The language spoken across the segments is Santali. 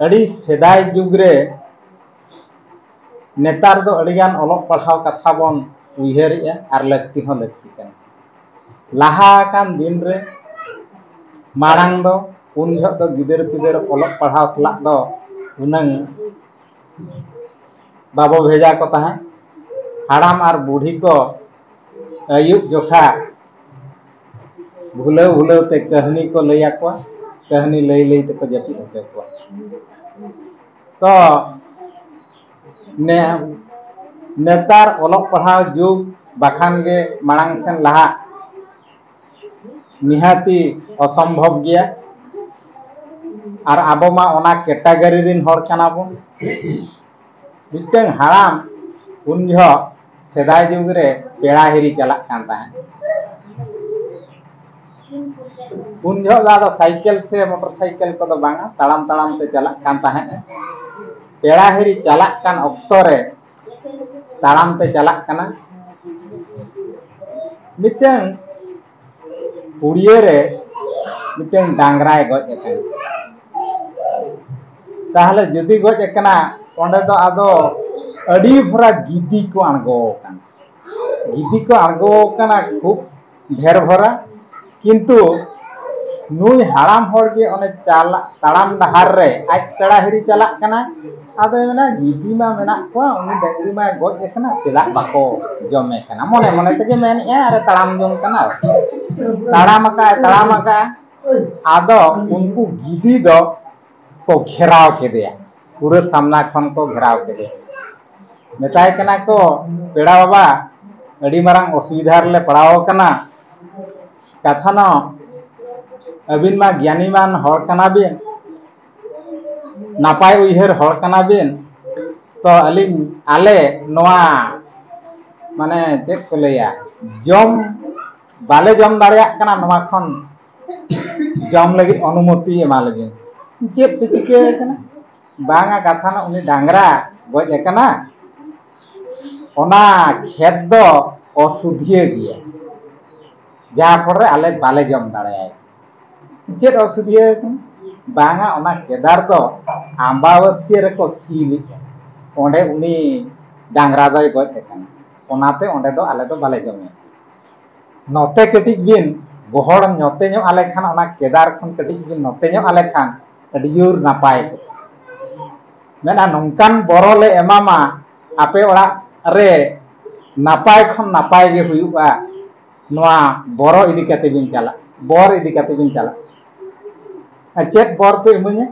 अड़ी सेदाय जुग रे नेतार दो अड़ीगान अलग पढ़ाव कथा बन उयहरिया और लक्ति हो लक्ति कन लाहा कान दिन रे मारांग दो उन जहत दो गिदर पिदर अलग पढ़ाव सला दो उनंग बाबो भेजा को तहा हाड़ाम और बूढ़ी को अयुब जोखा भूलव भूलव ते कहनी को लैया को कहनी लई लई ते को जपी होचो को तो ने नेतार अलग पढ़ाव जुग बाखान गे मांग सेन लहा निहाती असंभव गया और आबो मा ओना कैटेगरी रिन हर काना बो मिटन हाराम उन जो सेदाय जुग रे पेड़ा हिरी चला कान ताहे उन जो दादा साइकिल से मोटरसाइकिल को तो बांगा ताड़ाम ताड़ाम ते चला कान ताहे पेड़ा हिरी चला कान ऑक्टो रे ताड़ाम ते चला काना मिटन उड़िए रे मिटन डांगराय गज एकान ताहले जदि गज एकना ओंडे दो आदो अड़ी भरा गिदी को आंगो काना खूब ढेर भरा किंतु नुई हाड़ाम हर के ओने चाला ताड़ाम डहार रे आज पेड़ा हिरी चला काना आदो मेना गिदी मा मेना को उनी डंगरी मा गज एकना चला बाको जमे काना मने मने तके मेन ए अरे ताड़ाम जम काना ताड़ाम का आदो उनको गिदी दो को घेराव के दिया पूरे सामना खन को घेराव के दिया मेताय कना को पेड़ा बाबा अड़ी मारंग असुविधा रे पड़ाव कना कथा न अबिन मा ज्ञानी मान हर कना बिन नापाय उयहर हर कना बिन तो अलिन आले नोआ माने चेक को लैया जम बाले जम दाड़िया कना नोआ खन जम लगी अनुमति एमा लगी चेक पिचिके कना बांगा कथा न उनी डांगरा गज एकना ओना खेत दो असुधिये गया जहाँ पर आले बाले जम दाड़े चेक असुधिये बांगा ओना केदार दो आंबावस्य रे को सीली ओंडे उनी डांगरा दो गज एकना ओनाते ओंडे दो आले दो बाले जमे नोते कटिक बिन गोहड़ नोते नो आले खान ओना केदार खन कटिक बिन नोते नो आले खान अड़ी जोर नापाय मेना नोंकान बरले एमामा आपे ओड़ा रे नापाय खन नापाय गे हुयुआ नोआ बरो इदी कते बिन चला बर इदी कते बिन चला चेक बर पे इमुने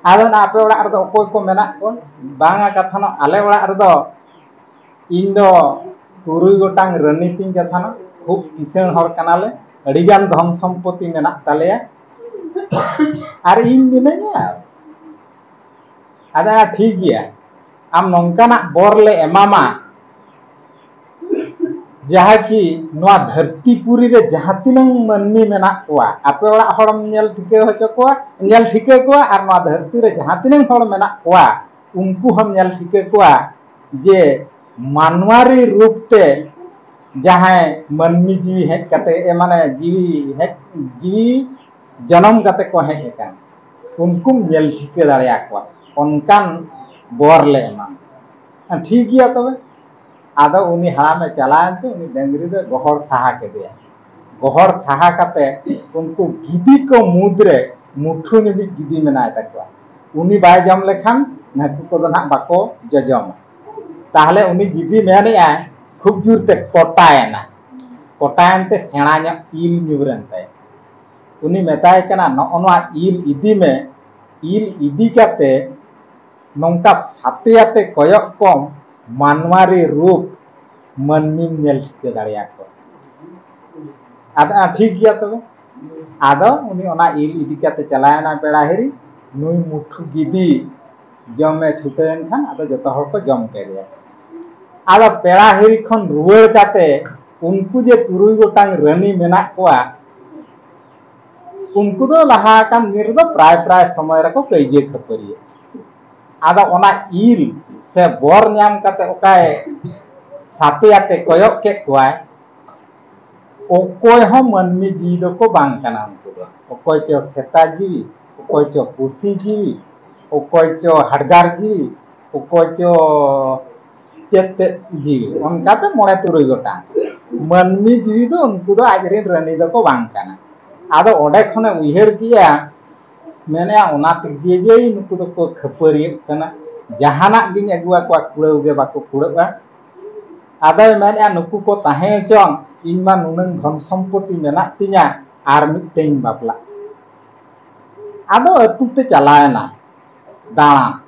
आदो ना आपे ओड़ा रे दो ओकोय को मेना को बांगा कथा न आले ओड़ा रे दो इन दो तुरुई गोटांग रणनीति कथा न खूब किसण हर कनाले अड़ीगान धन सम्पत्ति मेना तालेया और इन मिनाया आदा ठीक गया आम नौकाना बोरले एमामा जहाँ की नोआ धरतीपुरी रे जहाँ तिनंग मनमी मेना कोआ आपे ओड़ा हड़म नेल ठिके होचो कोआ नेल ठिके कोआ और नोआ धरती रे जहाँ तिनंग हड़ मेना कोआ उनको हम नेल ठिके कोआ जे मानवारी रूप ते जहाँ मनमी जीवी हेज कते माने जीवी जन्म कते को हेज एकान उनको नेल ठिके दाड़िया कोआ उनकान बोरले एमा ठीक गया तबे आदो उनी हाड़ामे चलायनते उनी डंगरी दो गोहर साहा के दिया गोहर साहा कते उनको गिदी को मुद्रे मुठू ने भी गिदी मेनाय तकवा उनी बाय जम लेखान नाकु को ना बाको जजम ताहले उनी गिदी मेने आ खूब जुरते कोटायनते सेणा nya इल न्यूरनते उनी मेताय कना नोआ इल इदी में इल इदी कते नौका सातेयाते कोयक कम मानवारी रूप मनमी नेल ठिके दाड़िया को आदा ठीक गया तबे आदो उनी ओना इल इदी कते चलायना पेड़ा हेरी नुई मुठू गिदी जमे छुटेन खान आदो जतो हर को जम के दिया आदो पेड़ा हेरी खन रुवर काते उनको जे तुरुई गोटांग रानी मेना कोआ उनको दो लहा कान निर दो प्राय समय रको कइजे खपरिए आदो ओना इल से बोर नाम कते ओकाय साथे आते कोयक के कोय ओकोय हो मनमी जी दो को बांग कना उनको दो ओकोय च सेता जीवी ᱚᱠᱚᱭ ᱪᱚ ᱯᱩᱥᱤ ᱡᱤᱣᱤ ᱚᱠᱚᱭ ᱪᱚ ᱦᱟᱰᱜᱟᱨ ᱡᱤᱣᱤ ᱚᱠᱚᱭ ᱪᱚ ᱪᱮᱫ ᱡᱤᱣᱤ ᱚᱱᱠᱟᱛᱮ 9-3 ᱜᱚᱴᱟᱝ ᱢᱟᱹᱱᱢᱤ ᱡᱤᱣᱤ ᱫᱚ ᱩᱱᱠᱩ ᱫᱚ ᱟᱡᱨᱮᱱ ᱨᱟᱹᱱᱤ ᱫᱚᱠᱚ ᱵᱟᱝ ᱠᱟᱱᱟ ᱟᱫᱚ ᱚᱸᱰᱮ ᱠᱷᱚᱱᱮ ᱩᱭᱦᱟᱹᱨ ᱠᱮᱜᱼᱟ ᱢᱮᱱᱮᱜᱼᱟ ᱚᱱᱟ ᱛᱮᱜᱮ ᱱᱩᱠᱩ ᱫᱚᱠᱚ ᱠᱷᱟᱹᱯᱟᱹᱨᱤᱭᱟᱹᱜ ᱠᱟᱱᱟ ᱡᱟᱦᱟᱱᱟᱜ ᱜᱤᱧ ᱟᱹᱜᱩᱣᱟᱠᱚᱣᱟ ᱠᱩᱲᱟᱹᱣ ᱜᱮ ᱵᱟᱠᱚ ᱠᱩᱲᱟᱹᱜᱼᱟ ᱟᱫᱚᱭ ᱢᱮᱱᱮᱜᱼᱟ ᱱᱩᱠᱩ ko tahen chong ᱤᱧ ᱢᱟ ᱱᱩᱱᱟᱹᱝ ᱫᱷᱚᱱ ᱥᱚᱢᱯᱚᱛति ᱢᱮᱱᱟᱜ ᱛᱤᱧᱟ ᱟᱨ ᱢᱤᱫᱴᱮᱱ ᱵᱟᱯᱞᱟᱜ ᱟᱫᱚ ᱟᱹᱛᱩ ᱛᱮ ᱪᱟᱞᱟᱣᱮᱱᱟ ᱫᱟᱬᱟᱱ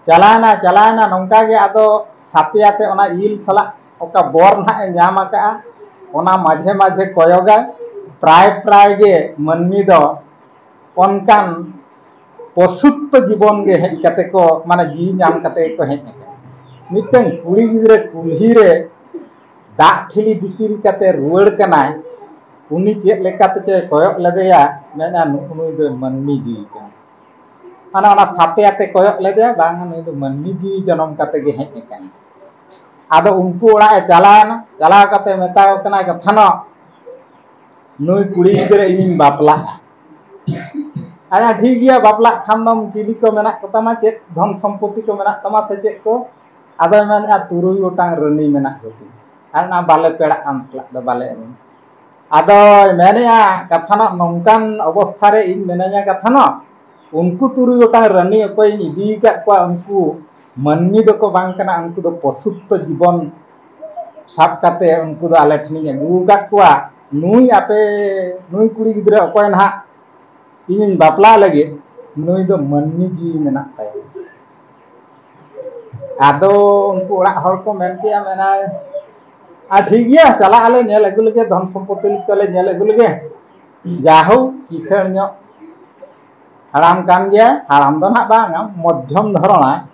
ᱪᱟᱞᱟᱣᱮᱱᱟ ᱱᱚᱝᱠᱟ ᱜᱮ ᱟᱫᱚ ᱥᱟᱛᱮ ᱟᱛᱮ ᱚᱱᱟ ᱤᱞ ᱥᱟᱞᱟᱜ ᱚᱠᱟ ᱵᱚᱨ ᱱᱟᱦᱟᱜ ᱮ ᱧᱟᱢ ᱟᱠᱟᱜᱼᱟ ᱚᱱᱟ ᱢᱟঝে ᱢᱟঝে ᱠᱚᱭᱚᱜᱟ ᱯᱨᱟᱭ ᱜᱮ ᱢᱟᱹᱱᱢᱤ ᱫᱚ ᱚᱱᱠᱟᱱ ᱯᱚᱥᱩᱛᱛᱚ ᱡᱤᱵᱚᱱ ᱜᱮ ᱦᱮᱡ ᱠᱟᱛᱮ ko ᱢᱟᱱᱮ ᱡᱤᱣᱤ ᱧᱟᱢ ᱠᱟᱛᱮ ko ᱦᱮᱡ ᱟᱠᱟᱱᱟ ᱢᱤᱫᱴᱮᱱ ᱠᱩᱲᱤ ᱜᱤᱫᱽᱨᱟᱹ ᱠᱩᱞᱦᱤ ᱨᱮ ᱫᱟᱜ ᱴᱷᱤᱞᱤ ᱫᱤᱯᱤᱞ ᱠᱟᱛᱮ ᱨᱩᱣᱟᱹᱲ ᱠᱟᱱᱟᱭ ᱩᱱᱤ ᱪᱮᱫ ᱞᱮᱠᱟᱛᱮ ᱠᱚᱭᱚᱜ ᱞᱮᱫᱮᱭᱟ ᱢᱮᱱᱟ ᱱᱩᱭ ᱫᱚ ᱢᱟᱹᱱᱢᱤ ᱡᱤᱣᱤ ᱠᱟᱱᱟ ᱢᱟᱱᱮ ᱚᱱᱟ ᱥᱟᱛᱮ ᱟᱛᱮ ᱠᱚᱭᱚᱜ ᱞᱮᱫᱮᱭᱟ ᱵᱟᱝ ᱱᱩᱭ ᱫᱚ ᱢᱟᱹᱱᱢᱤ ᱡᱤᱣᱤ ᱡᱚᱱᱚᱢ ᱠᱟᱛᱮ ᱜᱮ ᱦᱮᱡ ᱟᱠᱟᱱᱟ ᱟᱫᱚ ᱩᱱᱠᱩ ᱚᱲᱟᱜ ᱮ ᱪᱟᱞᱟᱣᱮᱱᱟ ᱪᱟᱞᱟᱣ ᱠᱟᱛᱮ ᱢᱮᱛᱟᱣ ᱠᱟᱱᱟ ᱠᱟᱛᱷᱟᱱᱚ ᱱᱩᱭ ᱠᱩᱲᱤ ᱜᱤᱫᱽᱨᱟᱹ ᱤᱧᱤᱧ ᱵᱟᱯᱞᱟᱜᱼᱟ ᱟᱪᱪᱷᱟ ᱴᱷᱤक ᱜᱮᱭᱟ ᱵᱟᱯᱞᱟᱜ ᱠᱷᱟᱱ ᱫᱚᱢ ᱪᱤᱞᱤ ᱠᱚ ᱢᱮᱱᱟᱜ ᱠᱚᱛᱟᱢᱟ ᱪᱮᱫ ᱫᱷᱚᱱ ᱥᱚᱢᱯᱚᱛति ᱠᱚ ᱢᱮᱱᱟᱜ ᱛᱟᱢᱟ ᱥᱮ ᱪᱮᱫ ᱠᱚ ᱟᱫᱚᱭ ᱢᱮᱱᱮᱜᱼᱟ 3 ᱜᱚᱴᱟᱝ ᱨᱟᱹᱱᱤ ᱢᱮᱱᱟᱜ ᱠᱚᱛᱤᱧᱟ ᱟᱨ ᱚᱱᱟ ᱵᱟᱞᱮ ᱯᱮᱲᱟᱜ ᱟᱢ ᱥᱟᱞᱟᱜ ᱫᱚ ᱵᱟᱞᱮ ᱮᱢᱚᱜ ᱟᱫᱚᱭ ᱢᱮᱱᱮᱜᱼᱟ ᱠᱟᱛᱷᱟᱱᱚ ᱱᱚᱝᱠᱟᱱ ᱚᱵᱚᱥᱛᱷᱟ ᱨᱮ ᱤᱧ ᱢᱤᱱᱟᱹᱧᱟ ᱠᱟᱛᱷᱟᱱᱚ ᱩᱱᱠᱩ 3 ᱜᱚᱴᱟᱝ ᱨᱟᱹᱱᱤ ᱚᱠᱚᱭᱤᱧ ᱤᱫᱤ ᱟᱠᱟᱫ ᱠᱚᱣᱟ ᱩᱱᱠᱩ ᱢᱟᱹᱱᱢᱤ ᱫᱚᱠᱚ ᱵᱟᱝ ᱠᱟᱱᱟ ᱩᱱᱠᱩ ᱫᱚ ᱯᱚᱥᱩᱛᱛᱚ ᱡᱤᱵᱚᱱ ᱥᱟᱵ ᱠᱟᱛᱮ ᱩᱱᱠᱩ ᱫᱚ ᱟᱞᱮ ᱴᱷᱮᱱᱤᱧ ᱟᱹᱜᱩ ᱟᱠᱟᱫ ᱠᱚᱣᱟ ᱱᱩᱭ ᱠᱩᱲᱤ ᱜᱤᱫᱽᱨᱟᱹ ᱚᱠᱚᱭ ᱱᱟᱦᱟᱜ ᱤᱧᱤᱧ ᱵᱟᱯᱞᱟ ᱞᱟᱹᱜᱤᱫ ᱱᱩᱭ ᱫᱚ ᱢᱟᱹᱱᱢᱤ ᱡᱤᱣᱤ ᱢᱮᱱᱟᱜ ᱛᱟᱭᱟ ᱟᱫᱚ ᱩᱱᱠᱩ ᱚᱲᱟᱜ ᱦᱚᱲ ᱠᱚ ᱢᱮᱱ ᱠᱮᱜᱼᱟ ᱢᱮᱱᱟᱭ ᱟᱨ ᱴᱷᱤक ᱜᱮᱭᱟ ᱪᱟᱞᱟᱜ ᱟᱞᱮ ᱧᱮᱞ ᱟᱹᱜᱩ ᱞᱮᱜᱮ ᱫᱷᱚᱱ ᱥᱚᱢᱯᱚᱛति ᱠᱚᱞᱮ ᱧᱮᱞ ᱟᱹᱜᱩ ᱞᱮᱜᱮ ᱡᱟᱦᱳᱠ ᱠᱤᱥᱟᱹᱬ ᱧᱚᱜ ᱦᱟᱲᱟᱢ ᱠᱟᱱ ᱜᱮᱭᱟ ᱦᱟᱲᱟᱢ ᱫᱚ ᱱᱟᱦᱟᱜ ᱵᱟᱝᱟ ᱢᱚᱫᱽᱫᱷᱚᱢ ᱫᱷᱚᱨᱚᱱᱟᱭ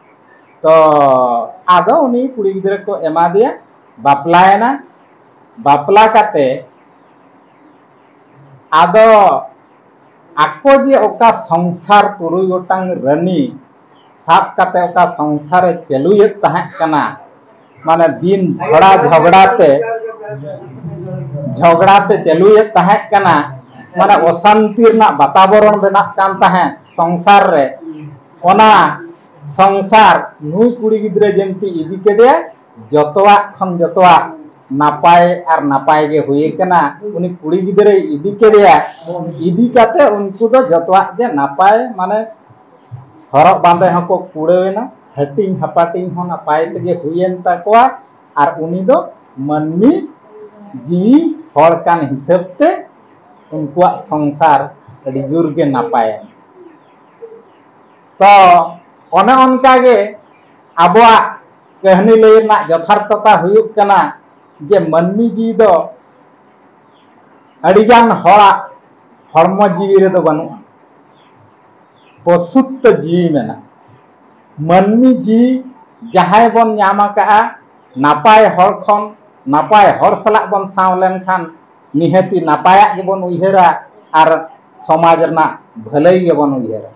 ᱛᱚ ᱟᱫᱚ ᱩᱱᱤ ᱠᱩᱲᱤ ᱜᱤᱫᱽᱨᱟᱹ ᱠᱚ ᱮᱢᱟ ᱫᱮᱭᱟ ᱵᱟᱯᱞᱟᱭᱮᱱᱟ ᱵᱟᱯᱞᱟ ᱠᱟᱛᱮ ᱟᱫᱚ ako je oka সংসার 3 gotang rani sab kate oka সংসারে চালুয়েত tahen kana mane din ঝগড়া te চালুয়েত tahen kana mane অশান্তি rena bataboron benak kan tahen সংসার re ona সংসার nui kuri gidre jemti idi kedeya jotoak khon jotoak নাপায় আর নাপায় গে হয়ে কেনা উনি কুড়ি গিদরে ইদি কেরিয়া ইদি কাতে উনকু দো যতোয়াক গে নাপায় মানে হরক বাঁধে হকো কুড়েনা হাটিং হাপাটিং হন নাপায় তেগে হুইয়েন তাকোয়া আর উনি দো মানমি জিবি হর কান হিসাব তে উনকুয়াক সংসার আডি জোর গে নাপায় তো অনে অনকা গে আবোয়াক কাহিনী লই না যথার্থতা হুয়ুক কানা যে মানমি জিবি দো আডিগান হড়া হরম জিবি রে দো বানুয়া পশুত্ব জিবি মেনা মানমি জিবি যাহাই বন ñাম আকাআ নাপায় হর খন নাপায় হর সালাক বন সাও লেনখান নিহাতি নাপায়াক গেবন উইহারা আর সমাজ রনা ভালাই গেবন উইহারা